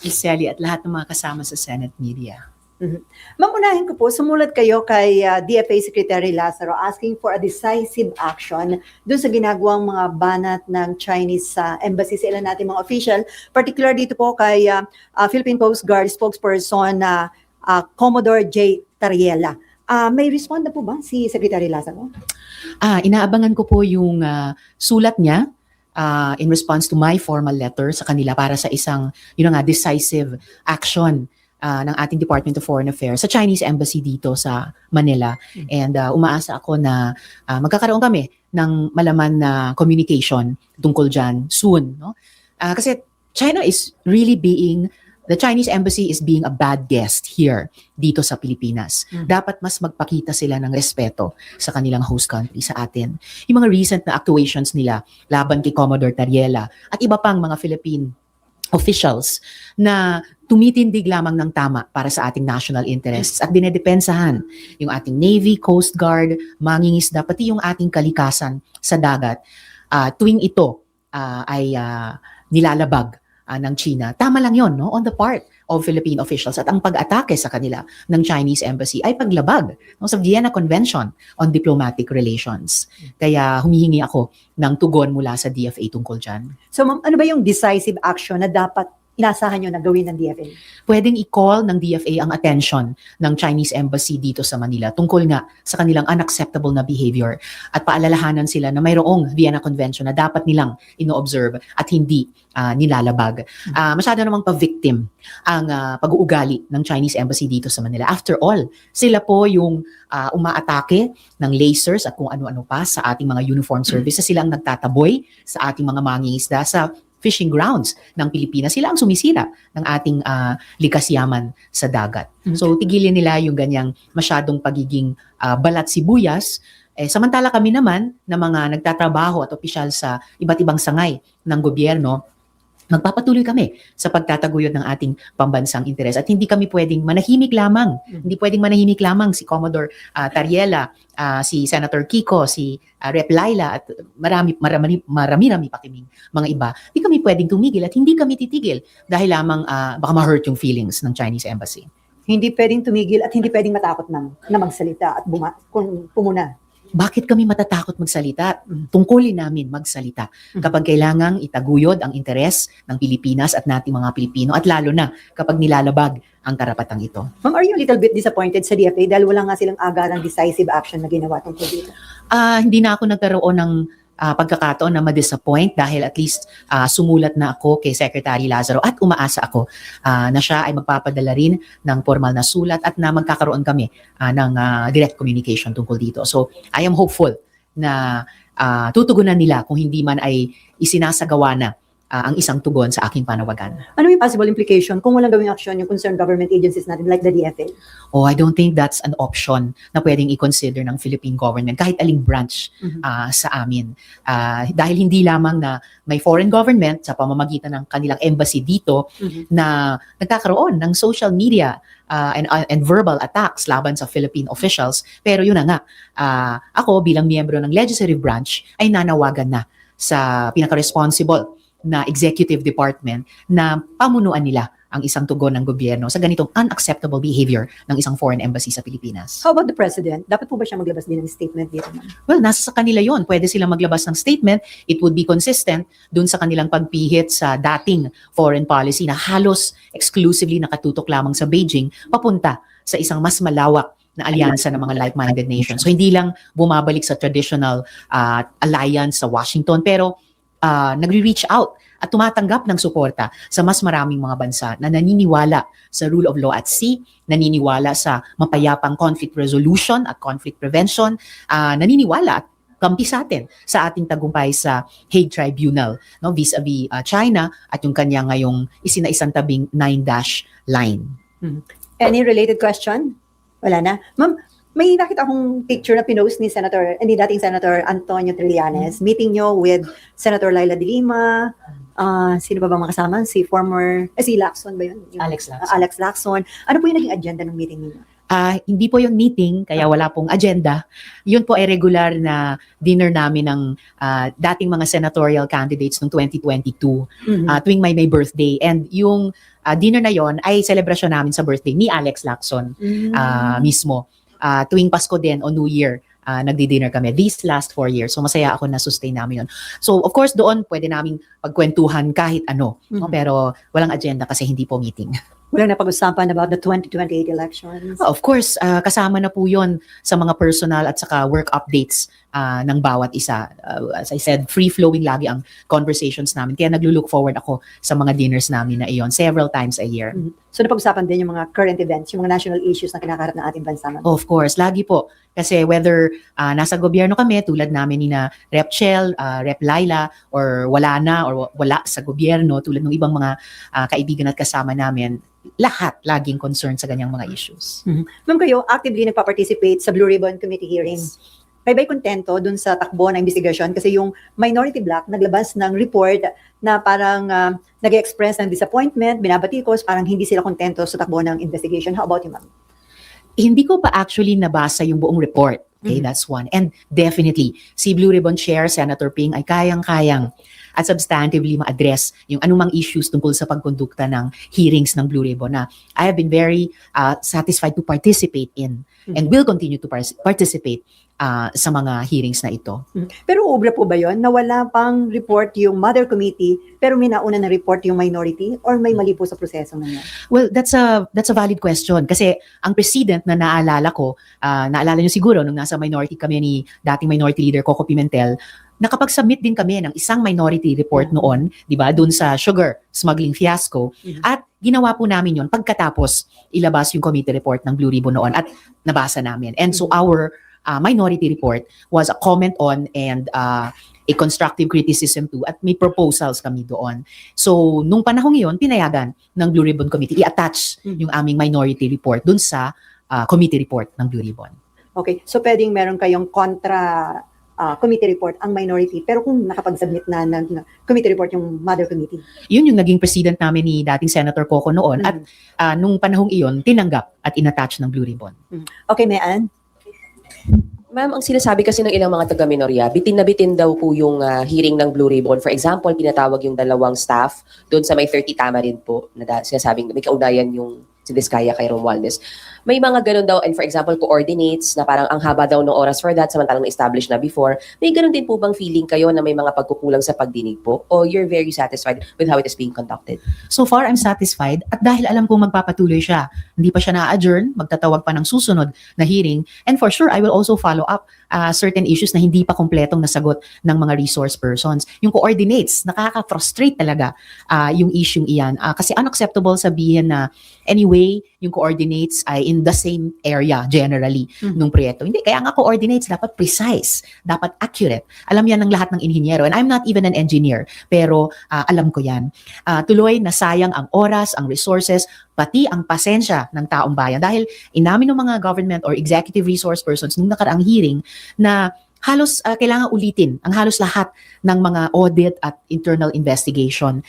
Ms. Sally at lahat ng mga kasama sa Senate media. Ma'am, unahin ko po, sumulat kayo kay DFA Secretary Lazaro asking for a decisive action doon sa ginagawang mga banat ng Chinese embassy sa ilan natin mga official, particular dito po kay Philippine Coast Guard spokesperson na Commodore J. Tariela. May respond na po ba si Secretary Lazaro? Inaabangan ko po yung sulat niya in response to my formal letter sa kanila para sa isang decisive action ng ating Department of Foreign Affairs sa Chinese Embassy dito sa Manila. And umaasa ako na magkakaroon kami ng malaman na communication tungkol dyan soon. No? Kasi the Chinese Embassy is being a bad guest here dito sa Pilipinas. Dapat mas magpakita sila ng respeto sa kanilang host country, sa atin. Yung mga recent na actuations nila laban kay Commodore Tariela at iba pang mga Philippine officials na tumitindig lamang ng tama para sa ating national interests at dinedepensahan yung ating Navy, Coast Guard, mangingisda, pati yung ating kalikasan sa dagat. Tuwing ito ay nilalabag ng China. Tama lang yon, no? On the part of Philippine officials at ang pag-atake sa kanila ng Chinese Embassy ay paglabag sa Vienna Convention on Diplomatic Relations. Kaya humihingi ako ng tugon mula sa DFA tungkol dyan. So ma'am, ano ba yung decisive action na dapat inasahan nyo na gawin ng DFA? Pwedeng i-call ng DFA ang attention ng Chinese Embassy dito sa Manila tungkol nga sa kanilang unacceptable na behavior at paalalahanan sila na mayroong Vienna Convention na dapat nilang ino-observe at hindi nilalabag. Masyado namang pa-victim ang pag-uugali ng Chinese Embassy dito sa Manila. After all, sila po yung umaatake ng lasers at kung ano-ano pa sa ating mga uniform services. Sila ang nagtataboy sa ating mga mangingisda sa fishing grounds ng Pilipinas. Sila ang sumisira ng ating likas yaman sa dagat. So tigilin nila yung ganyang masyadong pagiging balat sibuyas. Samantala kami naman na mga nagtatrabaho at opisyal sa iba't ibang sangay ng gobyerno, magpapatuloy kami sa pagtataguyod ng ating pambansang interes at hindi kami pwedeng manahimik lamang. Hindi pwedeng manahimik lamang si Commodore Tariela, si Senator Kiko, si Rep. Laila at marami pa kaming mga iba. Hindi kami pwedeng tumigil at hindi kami titigil dahil lamang baka ma-hurt yung feelings ng Chinese Embassy. Hindi pwedeng tumigil at hindi pwedeng matakot na magsalita at pumuna. Bakit kami matatakot magsalita? Tungkulin namin magsalita kapag kailangang itaguyod ang interes ng Pilipinas at nating mga Pilipino at lalo na kapag nilalabag ang karapatang ito. Ma'am, are you a little bit disappointed sa DFA dahil wala nga silang agarang decisive action na ginawa tungkol dito? Hindi na ako nagkaroon ng pagkakataon na ma-disappoint dahil at least sumulat na ako kay Secretary Lazaro at umaasa ako na siya ay magpapadala rin ng formal na sulat at na magkakaroon kami ng direct communication tungkol dito. So I am hopeful na tutugunan nila kung hindi man ay isinasagawa na ang isang tugon sa aking panawagan. Ano yung possible implication kung walang gawing aksyon yung concerned government agencies natin like the DFA? I don't think that's an option na pwedeng i-consider ng Philippine government kahit aling branch sa amin. Dahil hindi lamang na may foreign government sa pamamagitan ng kanilang embassy dito na nagkakaroon ng social media and verbal attacks laban sa Philippine officials. Pero yun na nga, ako bilang miyembro ng legislative branch ay nanawagan na sa pinaka-responsible na executive department na pamunuan nila ang isang tugon ng gobyerno sa ganitong unacceptable behavior ng isang foreign embassy sa Pilipinas. How about the President? Dapat po ba siya maglabas din ng statement dito? Well, nasa sa kanila yon. Pwede silang maglabas ng statement. It would be consistent dun sa kanilang pagpihit sa dating foreign policy na halos exclusively nakatutok lamang sa Beijing papunta sa isang mas malawak na alyansa ng mga like-minded nations. So hindi lang bumabalik sa traditional alliance sa Washington, pero nagre-reach out at tumatanggap ng suporta sa mas maraming mga bansa na naniniwala sa rule of law at sea, naniniwala sa mapayapang conflict resolution at conflict prevention, naniniwala at kampi sa atin sa ating tagumpay sa Hague Tribunal, no, vis-a-vis China at yung kanya ngayong isinaisang tabing 9-dash line. Any related question? Wala na. Ma'am, may nakita akong picture na pinost ni dating Senator Antonio Trillanes, meeting nyo with Senator Laila de Lima, sino ba mga kasama? Si Lacson ba yun? Alex Lacson. Alex Lacson. Ano po yung naging agenda ng meeting niyo? Hindi po yung meeting, kaya wala pong agenda. Yun po ay regular na dinner namin ng dating mga senatorial candidates noong 2022 tuwing may birthday. And yung dinner na yon ay celebration namin sa birthday ni Alex Lacson mismo. Tuwing Pasko din o New Year, nagdi-dinner kami these last 4 years. So masaya ako na sustain namin yun. So of course doon pwede namin pagkwentuhan kahit ano. No? Pero walang agenda kasi hindi po meeting. Wala na pag-usapan about the 2028 elections. Of course, kasama na po yun sa mga personal at saka work updates ng bawat isa. As I said, free-flowing lagi ang conversations namin. Kaya naglo-look forward ako sa mga dinners namin na iyon several times a year. So napag-usapan din yung mga current events, yung mga national issues na kinakaharap ng ating bansa. Of course, lagi po. Kasi whether nasa gobyerno kami, tulad namin ni na Rep. Chel, Rep. Laila, or wala na, or wala sa gobyerno, tulad ng ibang mga kaibigan at kasama namin, lahat laging concerned sa ganyang mga issues. Ma'am, kayo actively nagpa-participate sa Blue Ribbon Committee hearing. Kayo ba'y kontento dun sa takbo na investigasyon? Kasi yung Minority Bloc naglabas ng report na parang nag-express ng disappointment, binabatikos, parang hindi sila kontento sa takbo ng investigation. How about you, ma'am? Hindi ko pa actually nabasa yung buong report. Okay, that's one. And definitely, si Blue Ribbon Chair, Senator Ping, ay kayang-kayang at substantively ma-address yung anumang issues tungkol sa pagkondukta ng hearings ng Blue Ribbon na I have been very satisfied to participate in and will continue to participate sa mga hearings na ito. Pero ubra po ba yun na wala pang report yung Mother Committee pero may nauna na report yung minority or may mali po sa proseso na yan? Well, that's a valid question kasi ang precedent na naalala ko, naalala niyo siguro nung nasa minority kami ni dating Minority Leader Coco Pimentel, nakapag-submit din kami ng isang minority report noon, 'di ba, doon sa sugar smuggling fiasco at ginawa po namin 'yon pagkatapos ilabas yung committee report ng Blue Ribbon noon at nabasa namin. And so our minority report was a comment on and a constructive criticism too at may proposals kami doon. So nung panahong iyon, pinayagan ng Blue Ribbon Committee i-attach yung aming minority report doon sa committee report ng Blue Ribbon. Okay, so pwedeng meron kayong kontra committee report ang minority pero kung nakapag-submit na ng committee report yung Mother Committee. Yun yung naging president namin ni dating Senator Coco noon at nung panahong iyon, tinanggap at inattach ng Blue Ribbon. Okay, Mayan? Ma'am, ang sinasabi kasi ng ilang mga taga-minorya, bitin na bitin daw po yung hearing ng Blue Ribbon. For example, pinatawag yung dalawang staff doon sa may 30 Tamarin po na sinasabing may kaugnayan yung si Diskaya kay Romualdez. May mga ganun daw, and for example, coordinates na parang ang haba daw ng oras for that, samantalang na-establish na before. May ganun din po bang feeling kayo na may mga pagkukulang sa pagdinig po? Or you're very satisfied with how it is being conducted? So far, I'm satisfied at dahil alam kong magpapatuloy siya, hindi pa siya na-adjourn, magtatawag pa ng susunod na hearing, and for sure, I will also follow up certain issues na hindi pa kompletong nasagot ng mga resource persons. Yung coordinates, nakaka-frustrate talaga yung issue iyan. Kasi unacceptable sabihin na anyway, yung coordinates ay in the same area generally nung proyekto. Hindi, kaya nga coordinates dapat precise, dapat accurate. Alam yan ng lahat ng inhinyero. And I'm not even an engineer, pero alam ko yan. Tuloy na sayang ang oras, ang resources, pati ang pasensya ng taong bayan. Dahil inamin ng mga government or executive resource persons nung nakaraang hearing na halos kailangan ulitin ang halos lahat ng mga audit at internal investigation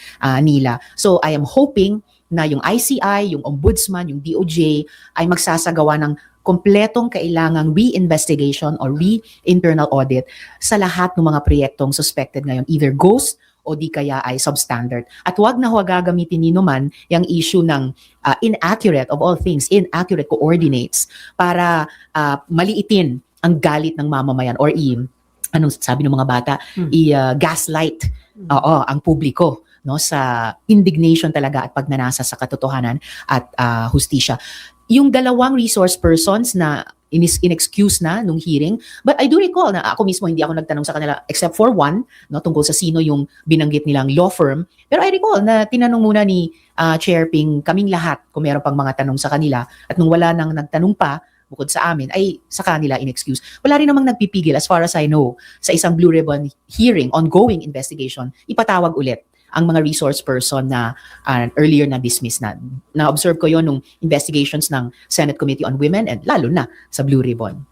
nila. So I am hoping na yung ICI, yung Ombudsman, yung DOJ ay magsasagawa ng kompletong kailangang re-investigation or re-internal audit sa lahat ng mga proyektong suspected ngayon, either ghost o di kaya ay substandard. At huwag na huwag gagamitin nino man yung issue ng inaccurate, of all things, inaccurate coordinates para maliitin ang galit ng mamamayan or anong sabi ng mga bata, i-gaslight ang publiko, no, sa indignation talaga at pagnanasa sa katotohanan at hustisya. Yung dalawang resource persons na inexcuse na nung hearing, but I do recall na ako mismo hindi ako nagtanong sa kanila except for one, no, tungkol sa sino yung binanggit nilang law firm. Pero I recall na tinanong muna ni Chair Ping kaming lahat kung meron pang mga tanong sa kanila at nung wala nang nagtanong pa bukod sa amin, ay sa kanila in-excuse. Wala rin namang nagpipigil, as far as I know, sa isang Blue Ribbon hearing, ongoing investigation, ipatawag ulit ang mga resource person na earlier na dismiss na. Na-observe ko yon nung investigations ng Senate Committee on Women and lalo na sa Blue Ribbon.